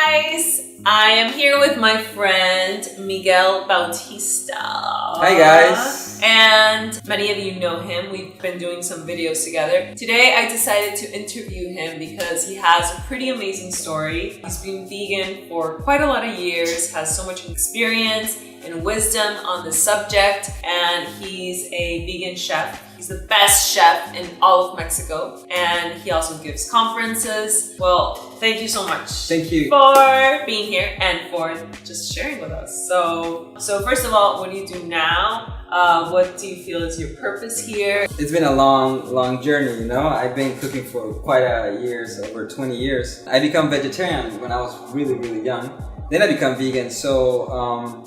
guys! I am here with my friend Miguel Bautista. Hi guys! And many of you know him. We've been doing some videos together. Today I decided to interview him because he has a pretty amazing story. He's been vegan for quite a lot of years, has so much experience and wisdom on the subject, and he's a vegan chef. He's the best chef in all of Mexico, and he also gives conferences. Well, thank you so much. Thank you for being here and for just sharing with us. So first of all, what do you do now? What do you feel is your purpose here? It's been a long journey, you know. I've been cooking for quite a years, over 20 years. I became vegetarian when I was really young. Then I become vegan,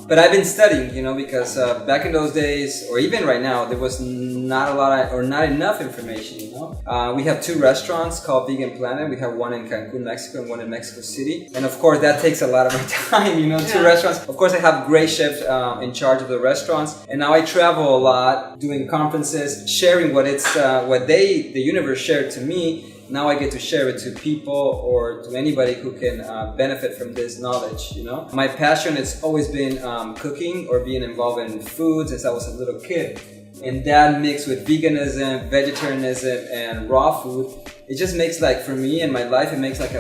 but I've been studying, you know, because back in those days, or even right now, there was not a lot or not enough information, you know. We have two restaurants called Vegan Planet. We have one in Cancun, Mexico, and one in Mexico City. And of course, that takes a lot of my time, you know, two restaurants. Of course, I have great chefs in charge of the restaurants. And now I travel a lot, doing conferences, sharing what the universe shared to me. Now I get to share it to people or to anybody who can benefit from this knowledge, you know. My passion has always been cooking or being involved in food since I was a little kid. And that mixed with veganism, vegetarianism, and raw food, it just makes, like, for me in my life, it makes like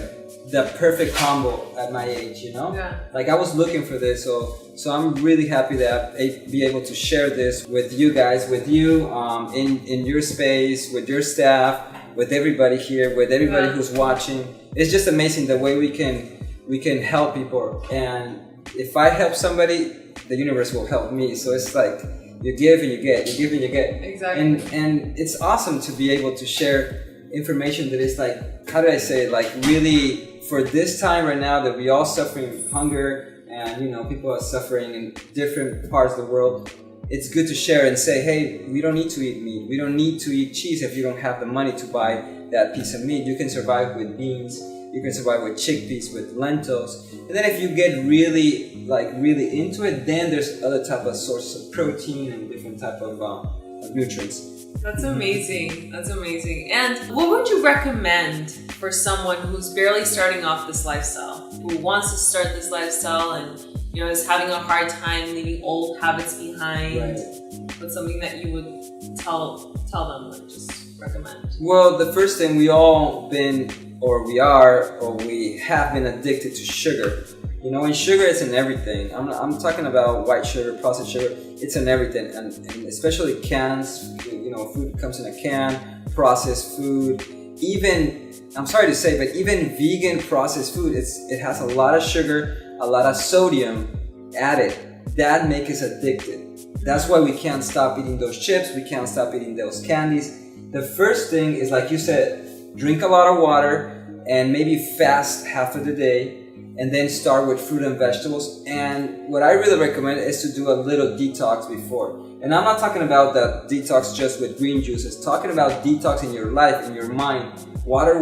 the perfect combo at my age, you know? Yeah. Like, I was looking for this, so I'm really happy that I be able to share this with you guys, with you, in your space, with your staff, with everybody here, with everybody who's watching. It's just amazing the way we can help people. And if I help somebody, the universe will help me. So it's like you give and you get, you give and you get. Exactly. And it's awesome to be able to share information that is, like, how do I say it? Like, really, for this time right now that we all suffering hunger, and, you know, people are suffering in different parts of the world. It's good to share and say, hey, we don't need to eat meat. We don't need to eat cheese if you don't have the money to buy that piece of meat. You can survive with beans. You can survive with chickpeas, with lentils. And then if you get really into it, then there's other type of sources of protein and different type of nutrients. That's amazing. That's amazing. And what would you recommend for someone who's barely starting off this lifestyle, who wants to start this lifestyle and, you know, is having a hard time leaving old habits behind? Right. What's something that you would tell them, like, just recommend? Well, the first thing, we have been addicted to sugar. You know, and sugar is in everything. I'm talking about white sugar, processed sugar. It's in everything, and especially cans. You know, food comes in a can, processed food. Even, I'm sorry to say, but even vegan processed food, it has a lot of sugar, a lot of sodium added. That makes us addicted. That's why we can't stop eating those chips. We can't stop eating those candies. The first thing is, like you said, drink a lot of water and maybe fast half of the day, and then start with fruit and vegetables. And what I really recommend is to do a little detox before. And I'm not talking about that detox just with green juices. Talking about detox in your life, in your mind. Water,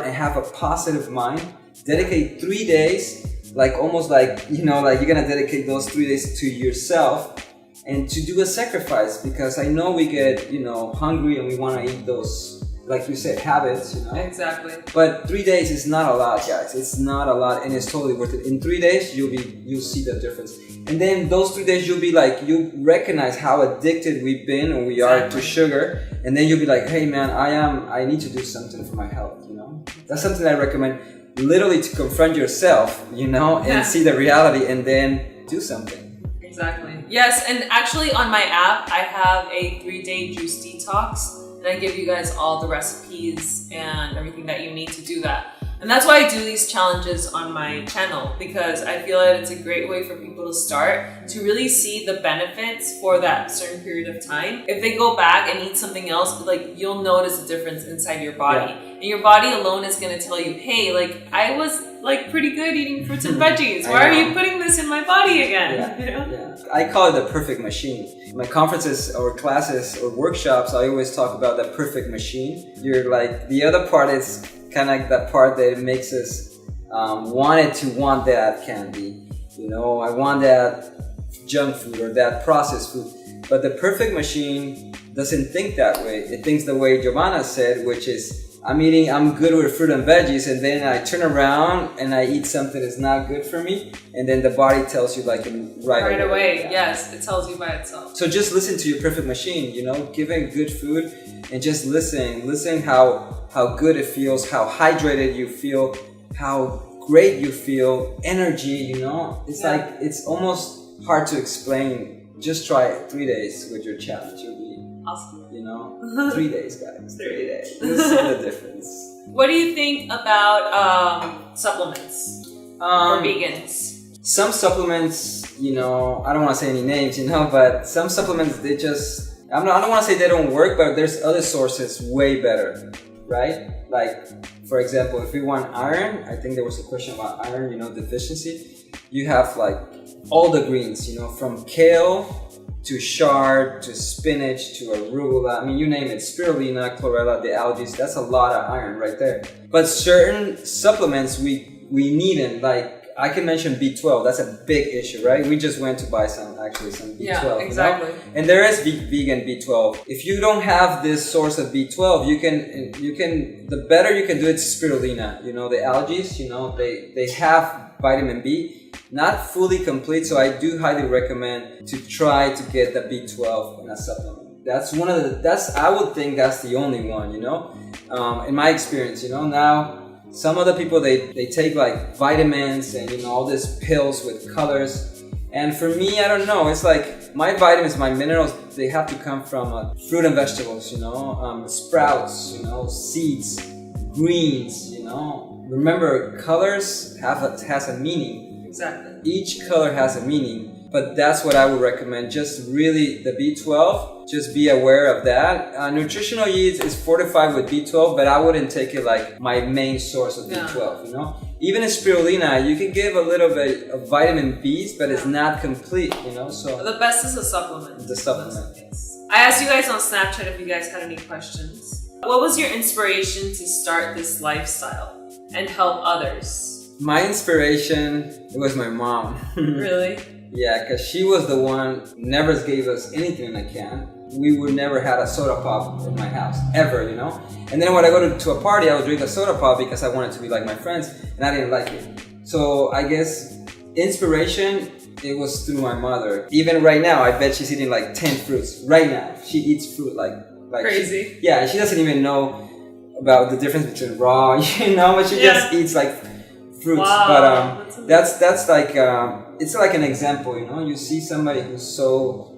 and have a positive mind. Dedicate 3 days, like almost like, you know, like you're gonna dedicate those 3 days to yourself and to do a sacrifice, because I know we get, you know, hungry and we want to eat those, like you said, habits, you know. Exactly. But 3 days is not a lot, guys. It's not a lot, and it's totally worth it. In 3 days, you'll see the difference. And then those 3 days, you'll be like, you recognize how addicted we've been and we are to sugar. And then you'll be like, hey man, I need to do something for my health, you know. That's something I recommend, literally, to confront yourself, you know, and see the reality, and then do something. Exactly. Yes, and actually on my app, I have a 3-day juice detox. And I give you guys all the recipes and everything that you need to do that. And that's why I do these challenges on my channel, because I feel that it's a great way for people to start to really see the benefits for that certain period of time. If they go back and eat something else, like, you'll notice a difference inside your body. Yeah. And your body alone is going to tell you, hey, like, I was, like, pretty good eating fruits and veggies. Why are you putting this in my body again? Yeah. You know? Yeah. I call it the perfect machine. My conferences or classes or workshops, I always talk about the perfect machine. You're like, the other part is kind of like that part that makes us want that candy. You know, I want that junk food or that processed food. But the perfect machine doesn't think that way. It thinks the way Giovanna said, which is I'm good with fruit and veggies, and then I turn around and I eat something that's not good for me, and then the body tells you like right away. Yeah. Yes, it tells you by itself. So just listen to your perfect machine, you know, give it good food and just listen how good it feels, how hydrated you feel, how great you feel, energy, you know. It's like, it's almost hard to explain. Just try it 3 days with your challenge. You'll be awesome. You know, 3 days, guys. 3 days. You'll see the difference. What do you think about supplements for vegans? Some supplements, you know, I don't want to say any names, you know, but some supplements, they just, I don't want to say they don't work, but there's other sources way better, right? Like, for example, if we want iron, I think there was a question about iron, you know, deficiency. You have like all the greens, you know, from kale to chard, to spinach, to arugula, I mean, you name it, spirulina, chlorella, the algae, that's a lot of iron right there. But certain supplements, we need them, like, I can mention B12, that's a big issue, right? We just went to buy some B12. Yeah, exactly. You know? And there is vegan B12. If you don't have this source of B12, you can, the better you can do it's spirulina, you know, the algae, you know, they have vitamin B, not fully complete, so I do highly recommend to try to get the B12 in a supplement. That's one of the, I would think that's the only one, you know, in my experience, you know. Now, some other people, they take like vitamins and, you know, all these pills with colors. And for me, I don't know, it's like my vitamins, my minerals, they have to come from fruit and vegetables, you know, sprouts, you know, seeds, greens, you know. Remember, colors has a meaning. Exactly. Each color has a meaning, but that's what I would recommend. Just really the B12, just be aware of that. Nutritional yeast is fortified with B12, but I wouldn't take it like my main source of B12, you know? Even in spirulina, you can give a little bit of vitamin B's, but it's not complete, you know? So the best is a supplement. The supplement. Yes. I asked you guys on Snapchat if you guys had any questions. What was your inspiration to start this lifestyle and help others? My inspiration, it was my mom. Really? Yeah, because she was the one who never gave us anything in a can. We would never had a soda pop in my house, ever, you know? And then when I go to a party, I would drink a soda pop because I wanted to be like my friends, and I didn't like it. So I guess inspiration, it was through my mother. Even right now, I bet she's eating like 10 fruits. Right now, she eats fruit like crazy. Yeah, she doesn't even know about the difference between raw, you know, but she just eats like fruits. Wow, but that's like it's like an example, you know. You see somebody who's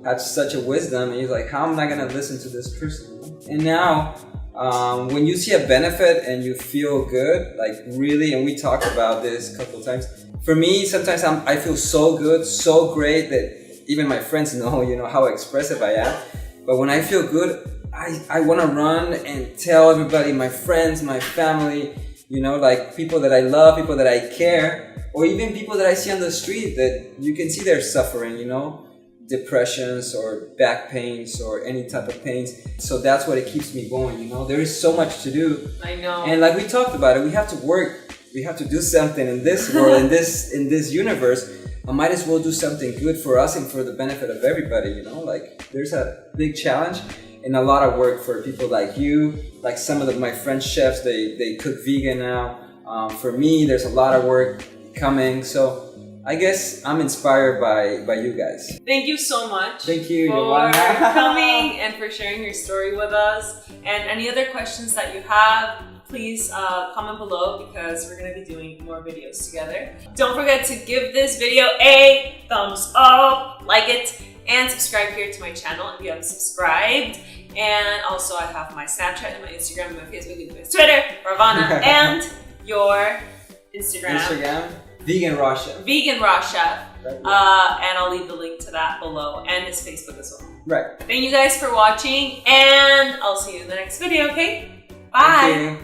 has such a wisdom, and you're like, how am I gonna listen to this person? You know? And now, when you see a benefit and you feel good, like really, and we talked about this a couple of times. For me, sometimes I feel so good, so great that even my friends know, you know, how expressive I am. But when I feel good, I want to run and tell everybody, my friends, my family, you know, like people that I love, people that I care, or even people that I see on the street that you can see they're suffering, you know, depressions or back pains or any type of pains. So that's what it keeps me going, you know. There is so much to do. I know. And like we talked about it, we have to work. We have to do something in this world, in this universe. I might as well do something good for us and for the benefit of everybody, you know. Like there's a big challenge and a lot of work for people like you, like some of my French chefs, they cook vegan now. For me, there's a lot of work coming. So I guess I'm inspired by you guys. Thank you so much. Thank you for coming and for sharing your story with us. And any other questions that you have, please comment below because we're going to be doing more videos together. Don't forget to give this video a thumbs up, like it, and subscribe here to my channel if you haven't subscribed. And also I have my Snapchat and my Instagram and my Facebook and my Twitter, Ravana, and your Instagram. Vegan Raw Chef. Vegan Raw Chef. Right. And I'll leave the link to that below and his Facebook as well. Right. Thank you guys for watching and I'll see you in the next video, okay? Bye.